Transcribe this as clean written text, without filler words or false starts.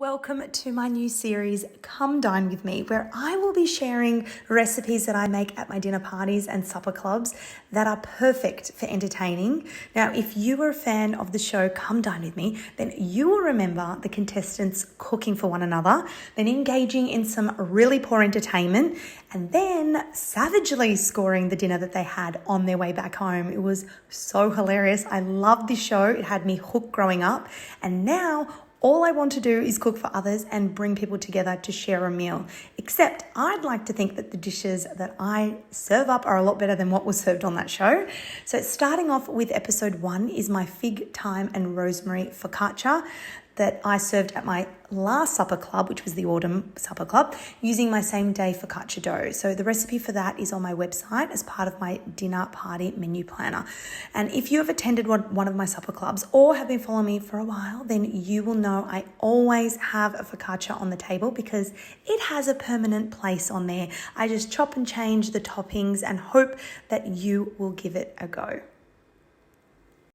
Welcome to my new series, Come Dine With Me, where I will be sharing recipes that I make at my dinner parties and supper clubs that are perfect for entertaining. Now, if you are a fan of the show Come Dine With Me, then you will remember the contestants cooking for one another, then engaging in some really poor entertainment, and then savagely scoring the dinner that they had on their way back home. It was so hilarious. I loved this show. It had me hooked growing up, and now all I want to do is cook for others and bring people together to share a meal. Except I'd like to think that the dishes that I serve up are a lot better than what was served on that show. So starting off with episode 1 is my fig, thyme and rosemary focaccia that I served at my last supper club, which was the autumn supper club, using my same day focaccia dough. So the recipe for that is on my website as part of my dinner party menu planner. And if you have attended one of my supper clubs or have been following me for a while, then you will know I always have a focaccia on the table because it has a permanent place on there. I just chop and change the toppings and hope that you will give it a go.